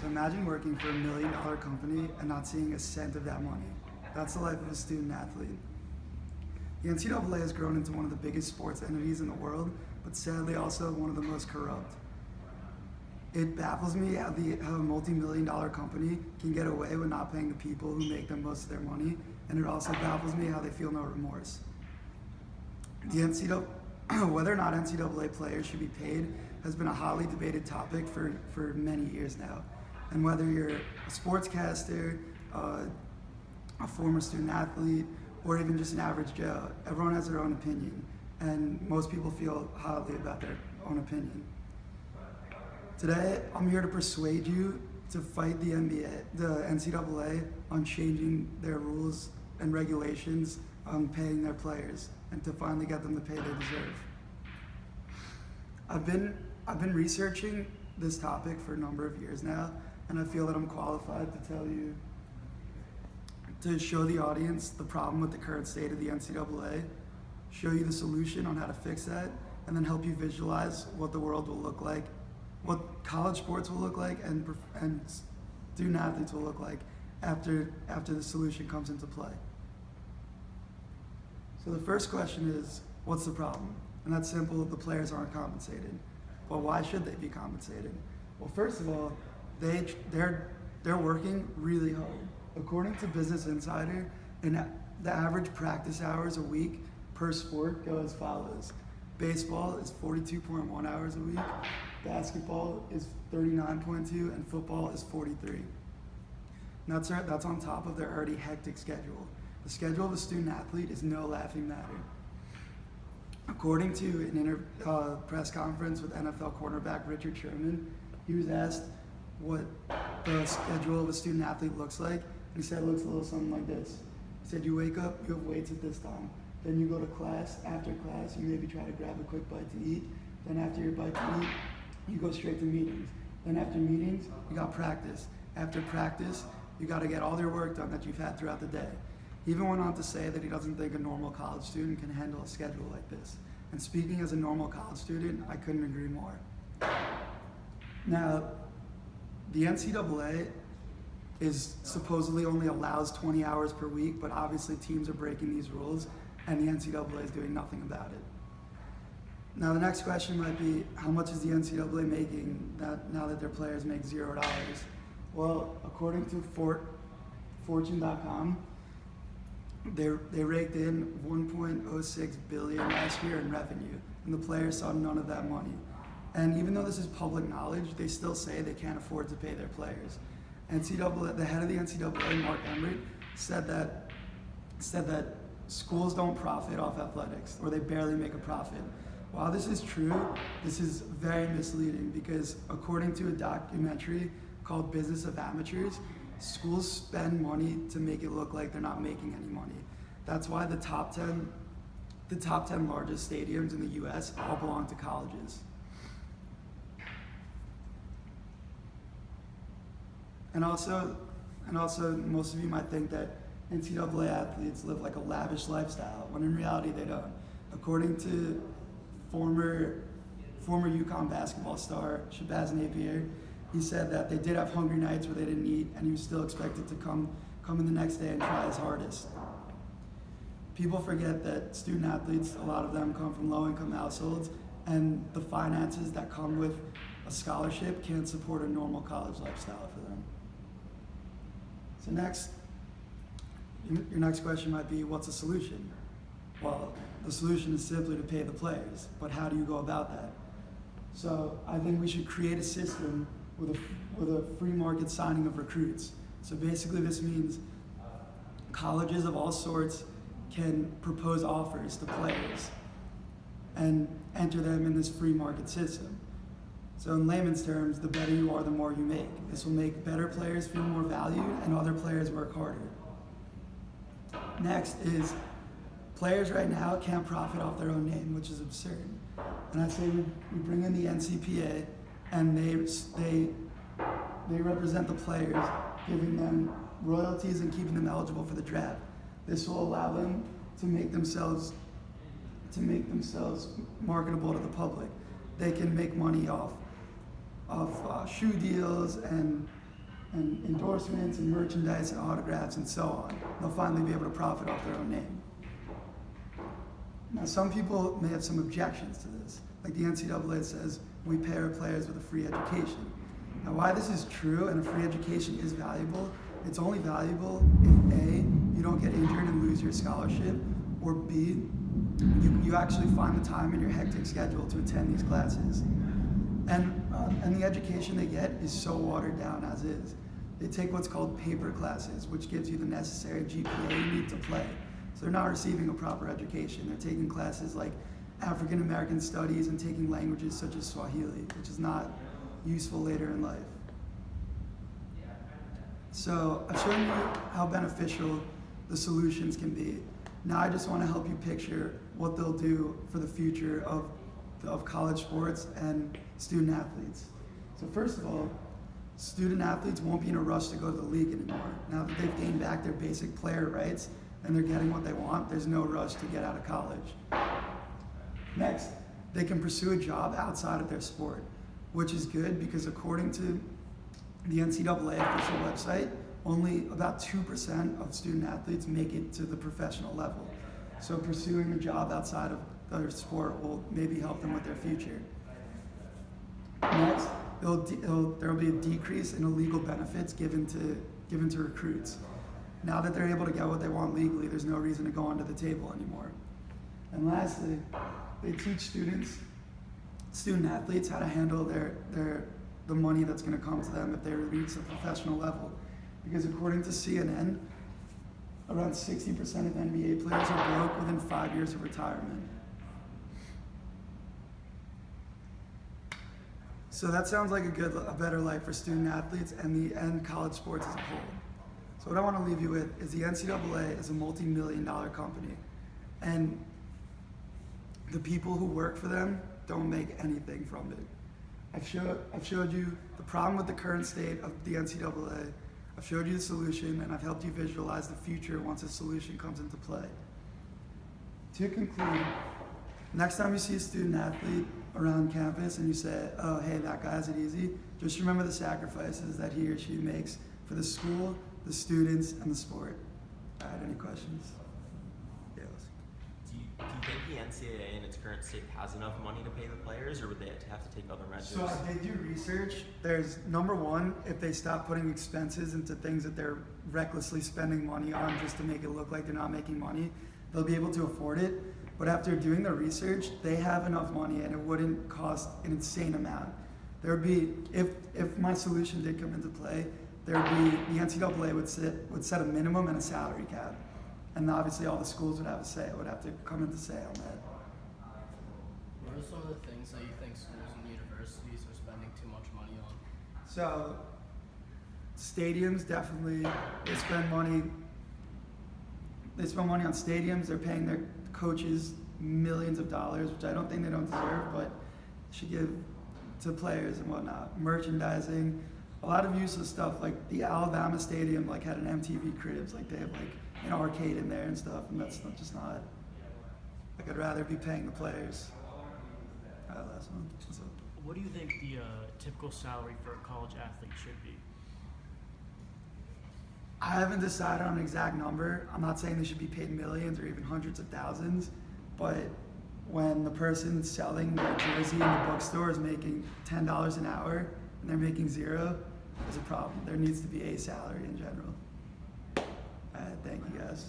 So imagine working for $1 million company and not seeing a cent of that money. That's the life of a student athlete. The NCAA has grown into one of the biggest sports entities in the world, but sadly also one of the most corrupt. It baffles me how a multi-million-dollar company can get away with not paying the people who make them most of their money, and it also baffles me how they feel no remorse. Whether or not NCAA players should be paid has been a hotly debated topic for many years now. And whether you're a sportscaster, a former student athlete, or even just an average Joe, everyone has their own opinion, and most people feel hotly about their own opinion. Today, I'm here to persuade you to fight the NCAA on changing their rules and regulations on paying their players, and to finally get them the pay they deserve. I've been researching this topic for a number of years now, and I feel that I'm qualified to show the audience the problem with the current state of the NCAA, show you the solution on how to fix that, and then help you visualize what the world will look like, what college sports will look like, and student athletes will look like after the solution comes into play. So the first question is, what's the problem? And that's simple, the players aren't compensated. Well, why should they be compensated? Well, first of all, they're working really hard. According to Business Insider, the average practice hours a week per sport go as follows. Baseball is 42.1 hours a week, basketball is 39.2, and football is 43. And that's on top of their already hectic schedule. The schedule of a student athlete is no laughing matter. According to an press conference with NFL cornerback Richard Sherman, he was asked what the schedule of a student athlete looks like, and he said it looks a little something like this. He said, you wake up, you have weights at this time. Then you go to class. After class, you maybe try to grab a quick bite to eat. Then after your bite to eat, you go straight to meetings. Then after meetings, you got practice. After practice, you got to get all your work done that you've had throughout the day. He even went on to say that he doesn't think a normal college student can handle a schedule like this. And speaking as a normal college student, I couldn't agree more. Now, the NCAA is supposedly only allows 20 hours per week, but obviously teams are breaking these rules, and the NCAA is doing nothing about it. Now, the next question might be, how much is the NCAA making now that their players make $0? Well, according to Fortune.com, they raked in $1.06 billion last year in revenue, and the players saw none of that money. And even though this is public knowledge, they still say they can't afford to pay their players. The head of the NCAA, Mark Emmert, said that schools don't profit off athletics, or they barely make a profit. While this is true, this is very misleading because according to a documentary called Business of Amateurs, schools spend money to make it look like they're not making any money. That's why the top 10 largest stadiums in the US all belong to colleges. And also, most of you might think that NCAA athletes live like a lavish lifestyle, when in reality they don't. According to former UConn basketball star Shabazz Napier, he said that they did have hungry nights where they didn't eat, and he was still expected to come in the next day and try his hardest. People forget that student athletes, a lot of them come from low-income households, and the finances that come with a scholarship can't support a normal college lifestyle for them. So your next question might be, what's the solution? Well, the solution is simply to pay the players, but how do you go about that? So I think we should create a system with a free market signing of recruits. So basically this means colleges of all sorts can propose offers to players and enter them in this free market system. So in layman's terms, the better you are, the more you make. This will make better players feel more valued and other players work harder. Next is, players right now can't profit off their own name, which is absurd. And I say we bring in the NCPA, and they represent the players, giving them royalties and keeping them eligible for the draft. This will allow them to make themselves marketable to the public. They can make money off shoe deals and and endorsements and merchandise and autographs and so on. They'll finally be able to profit off their own name. Now, some people may have some objections to this. Like the NCAA says, we pay our players with a free education. Now, why this is true and a free education is valuable, it's only valuable if A, you don't get injured and lose your scholarship, or B, you actually find the time in your hectic schedule to attend these classes. And the education they get is so watered down as is. They take what's called paper classes, which gives you the necessary GPA you need to play. So they're not receiving a proper education. They're taking classes like African American studies and taking languages such as Swahili, which is not useful later in life. So I've shown you how beneficial the solutions can be. Now I just want to help you picture what they'll do for the future of college sports and student athletes. So first of all, student athletes won't be in a rush to go to the league anymore. Now that they've gained back their basic player rights and they're getting what they want, there's no rush to get out of college. Next, they can pursue a job outside of their sport, which is good because according to the NCAA official website, only about 2% of student athletes make it to the professional level. So pursuing a job outside of their sport will maybe help them with their future. Next, there will be a decrease in illegal benefits given to recruits. Now that they're able to get what they want legally, there's no reason to go under the table anymore. And lastly, they teach student athletes how to handle the money that's going to come to them if they reach the professional level. Because according to CNN, around 60% of NBA players are broke within 5 years of retirement. So that sounds like a better life for student athletes and college sports as a whole. So what I want to leave you with is the NCAA is a multi-million-dollar company, and the people who work for them don't make anything from it. I've showed you the problem with the current state of the NCAA. I've showed you the solution, and I've helped you visualize the future once a solution comes into play. To conclude, next time you see a student athlete around campus and you say, oh, hey, that guy has it easy, just remember the sacrifices that he or she makes for the school, the students, and the sport. All right, any questions? Yes. Do you think the NCAA in its current state has enough money to pay the players, or would they have to take other measures? So I did do research. There's number one, if they stop putting expenses into things that they're recklessly spending money on just to make it look like they're not making money, they'll be able to afford it. But after doing the research, they have enough money and it wouldn't cost an insane amount. There would be, if my solution did come into play, there would be, the NCAA would set a minimum and a salary cap. And obviously all the schools would have a say, would have to come into say on that. What are some of the things that you think schools and universities are spending too much money on? So, stadiums definitely, they spend money on stadiums, they're paying their coaches millions of dollars, which I don't think they don't deserve, but should give to players and whatnot. Merchandising, a lot of useless stuff, like the Alabama Stadium had an MTV Cribs, they have an arcade in there and stuff, and that's just not, I'd rather be paying the players. Last one. So, what do you think the typical salary for a college athlete should be? I haven't decided on an exact number. I'm not saying they should be paid millions or even hundreds of thousands, but when the person selling their jersey in the bookstore is making $10 an hour and they're making zero, there's a problem. There needs to be a salary in general. Thank you guys.